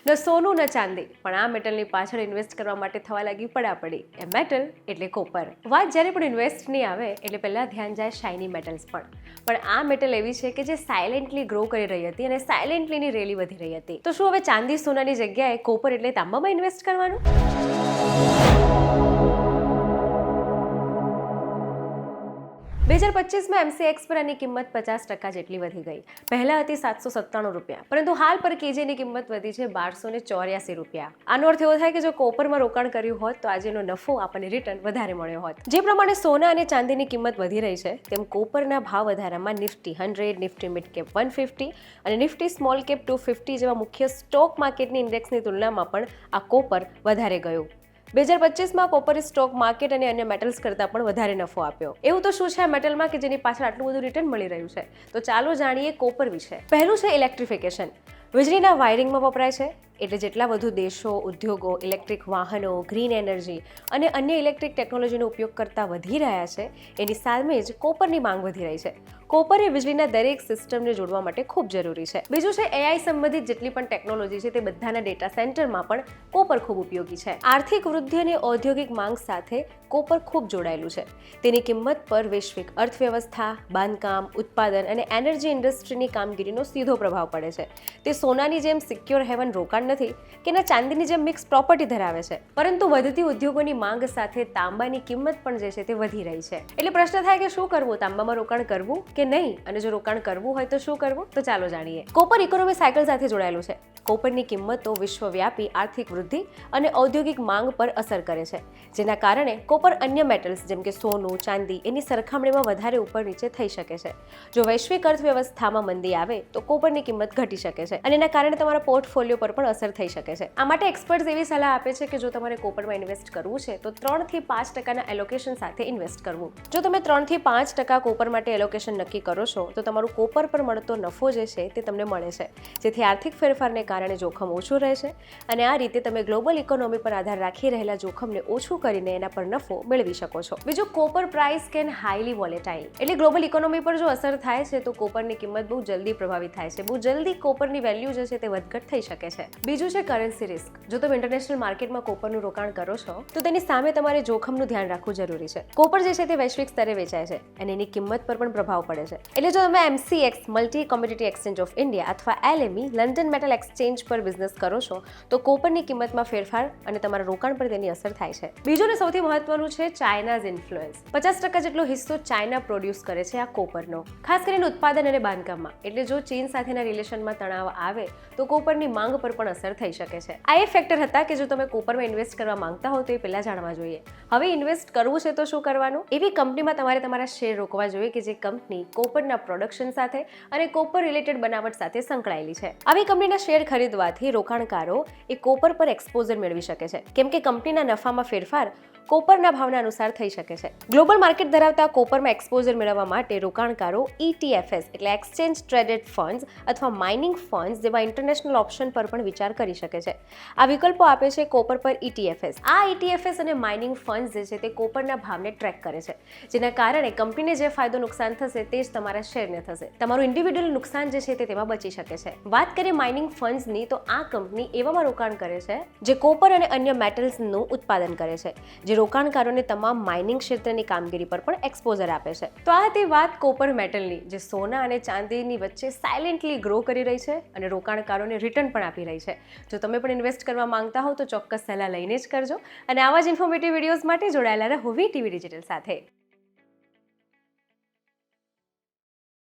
ન સોનું ન ચાંદી, પણ આ મેટલની પાછળ ઇન્વેસ્ટ કરવા માટે થવા લાગી પડાપડી. એ મેટલ એટલે કોપર. વાત જ્યારે પણ ઇન્વેસ્ટની આવે એટલે પહેલાં ધ્યાન જાય શાઇની મેટલ્સ પણ આ મેટલ એવી છે કે જે સાયલેન્ટલી ગ્રો કરી રહી હતી અને સાયલેન્ટલીની રેલી વધી રહી હતી. તો શું હવે ચાંદી સોનાની જગ્યાએ કોપર એટલે તાંબામાં ઇન્વેસ્ટ કરવાનું? 2025માં એમસીએક્સ પર આની કિંમત 50% જેટલી વધી ગઈ. પહેલા હતી 797 રૂપિયા, પરંતુ હાલ પર કેજીની કિંમત વધી છે 1284 રૂપિયા. આનો અર્થ એવો થાય કે જો કોપરમાં રોકાણ કર્યું હોત તો આજે એનો નફો આપણને રિટર્ન વધારે મળ્યો હોત. જે પ્રમાણે સોના અને ચાંદીની કિંમત વધી રહી છે તેમ કોપરના ભાવ વધારામાં નિફ્ટી 100, નિફ્ટી મિડ કેપ 150 અને નિફ્ટી સ્મોલ કેપ 250 જેવા મુખ્ય સ્ટોક માર્કેટની ઇન્ડેક્સની તુલનામાં પણ આ કોપર વધારે ગયું. 2025માં કોપરે સ્ટોક માર્કેટ અને અન્ય મેટલ્સ કરતાં પણ વધારે નફો આપ્યો. એવું તો શું છે આ મેટલમાં કે જેની પાછળ આટલું બધું રિટર્ન મળી રહ્યું છે? તો ચાલો જાણીએ કોપર વિશે. પહેલું છે ઇલેક્ટ્રિફિકેશન. વીજળીના વાયરિંગમાં વપરાય છે, એટલે જેટલા વધુ દેશો, ઉદ્યોગો ઇલેક્ટ્રિક વાહનો, ગ્રીન એનર્જી અને અન્ય ઇલેક્ટ્રિક ટેકનોલોજીનો ઉપયોગ કરતા વધી રહ્યા છે, એની સામે જ કોપરની માંગ વધી રહી છે. કોપર એ વીજળીના દરેક સિસ્ટમને જોડવા માટે ખૂબ જરૂરી છે. બીજું છે એઆઈ સંબંધિત જેટલી પણ ટેકનોલોજી છે તે બધાના ડેટા સેન્ટરમાં પણ કોપર ખૂબ ઉપયોગી છે. આર્થિક વૃદ્ધિ અને ઔદ્યોગિક માંગ સાથે કોપર ખૂબ જોડાયેલું છે. તેની કિંમત પર વૈશ્વિક અર્થવ્યવસ્થા, બાંધકામ, ઉત્પાદન અને એનર્જી ઇન્ડસ્ટ્રીની કામગીરીનો સીધો પ્રભાવ પડે છે. તે સોનાની જેમ સિક્યોર હેવન રોકાણ નથી કે ના ચાંદીની જેમ મિક્સ પ્રોપર્ટી ધરાવે છે, પરંતુ વધતી ઉદ્યોગોની માંગ સાથે તાંબાની કિંમત પણ જે છે તે વધી રહી છે. એટલે પ્રશ્ન થાય કે શું કરવું, તાંબામાં રોકાણ કરવું કે નહીં, અને જો રોકાણ કરવું હોય તો શું કરવું? તો ચાલો જાણીએ. કોપર ઇકોનોમી સાયકલ સાથે જોડાયેલું છે. કોપરની કિંમતો વિશ્વવ્યાપી આર્થિક વૃદ્ધિ અને ઔદ્યોગિક માંગ પર અસર કરે છે, જેના કારણે કોપર અન્ય મેટલ્સ જેમ કે સોનું, ચાંદી એની સરખામણીમાં વધારે ઉપર નીચે થઈ શકે છે. જો વૈશ્વિક અર્થવ્યવસ્થામાં મંદી આવે તો કોપરની કિંમત ઘટી શકે છે અને એના કારણે તમારા પોર્ટફોલિયો પર પણ અસર થઈ શકે છે. આ માટે એક્સપર્ટ્સ એવી સલાહ આપે છે કે જો તમારે કોપરમાં ઇન્વેસ્ટ કરવું છે તો 3 થી 5% એલોકેશન સાથે ઇન્વેસ્ટ કરવું. જો તમે 3 થી 5% કોપર માટે એલોકેશન નક્કી કરો છો તો તમારું કોપર પર મળતો નફો જે છે તે તમને મળે છે, જેથી આર્થિક ફેરફારને કારણે જોખમ ઓછું રહે છે અને આ રીતે તમે ગ્લોબલ ઇકોનોમી પર આધાર રાખી રહેલા જોખમને ઓછું કરીને એના પર નફો મેળવી શકો છો. બીજું, copper price can highly volatile. એટલે ગ્લોબલ ઇકોનોમી પર જો અસર થાય છે તો કોપરની કિંમત બહુ જલ્દી પ્રભાવિત થાય છે. બહુ જલ્દી કોપરની વેલ્યુ જે છે તે વધઘટ થઈ શકે છે. બીજું છે કરન્સી રિસ્ક. જો તમે ઇન્ટરનેશનલ માર્કેટમાં કોપરનું રોકાણ કરો છો તો તેની સામે તમારે જોખમનું ધ્યાન રાખવું જરૂરી છે. કોપર જે છે તે વૈશ્વિક સ્તરે વેચાય છે અને એની કિંમત પર પણ પ્રભાવ પડે છે. એટલે જો તમે MCX multi commodity exchange of India અથવા એલએમઈ લંડન મેટલ એક્સચેન્જ પર બિઝનેસ કરો છો તો કોપરની કિંમતમાં ફેરફાર અને તમારા રોકાણ પર તેની અસર થાય છે. બીજું ને સૌથી મહત્વનું છે ચાઇનાઝ ઇન્ફ્લુઅન્સ. 50% જેટલો હિસ્સો ચાઇના પ્રોડ્યુસ કરે છે આ કોપરનો, ખાસ કરીને ઉત્પાદન અને બાંધકામમાં. એટલે જો ચીન સાથેના રિલેશનમાં તણાવ આવે તો કોપરની માંગ પર પણ અસર થઈ શકે છે. આ એ ફેક્ટર હતા કે જો તમે કોપરમાં ઇન્વેસ્ટ કરવા માંગતા હો તો એ પહેલા જાણવા જોઈએ. હવે ઇન્વેસ્ટ કરવું છે તો શું કરવાનું? એવી કંપનીમાં તમારે તમારા શેર રોકવા જોઈએ કે જે કંપની કોપરના પ્રોડક્શન સાથે અને કોપર રિલેટેડ બનાવટ સાથે સંકળાયેલી છે. આવી કંપનીના શેર ખરીદવાથી રોકાણકારો એ કોપર પર એક્સપોઝર મેળવી શકે છે, કેમ કે કંપનીના નફામાં ફેરફાર કોપરના ભાવના અનુસાર થઈ શકે છે. ગ્લોબલ માર્કેટ ધરાવતા કોપરમાં એક્સપોઝર મેળવવા માટે રોકાણકારો ETFs એટલે એક્સચેન્જ ટ્રેડેડ ફંડ્સ અથવા માઇનિંગ ફંડ્સ જેવા ઇન્ટરનેશનલ ઓપ્શન પર પણ વિચાર કરી શકે છે. આ વિકલ્પો આપે છે કોપર પર ETFs. આ ETFs અને માઇનિંગ ફંડ્સ જે છે તે કોપરના ભાવને ટ્રેક કરે છે, જેના કારણે કંપનીને જે ફાયદો નુકસાન થશે તે જ તમારા શેરને થશે. તમારું ઇન્ડિવિડ્યુઅલ નુકસાન જે છે તે તેમાં બચી શકે છે. વાત કરીએ માઇનિંગ ફંડ્સની તો આ કંપની એવામાં રોકાણ કરે છે જે કોપર અને અન્ય મેટલ્સનું ઉત્પાદન કરે છે, જે રોકાણકારોને તમામ માઇનિંગ ક્ષેત્રની કામગીરી પર પણ એક્સપોઝર આપે છે. તો આ હતી વાત કોપર મેટલની, જે સોના અને ચાંદીની વચ્ચે સાયલેન્ટલી ગ્રો કરી રહી છે અને રોકાણકારોને રિટર્ન પણ આપી રહી છે. જો તમે પણ ઇન્વેસ્ટ કરવા માંગતા હો તો ચોક્કસ સલાહ લઈને જ કરજો અને આવા જ ઇન્ફોર્મેટિવ વિડીયોઝ માટે જોડાયેલા રહો વીટીવી ડિજિટલ સાથે.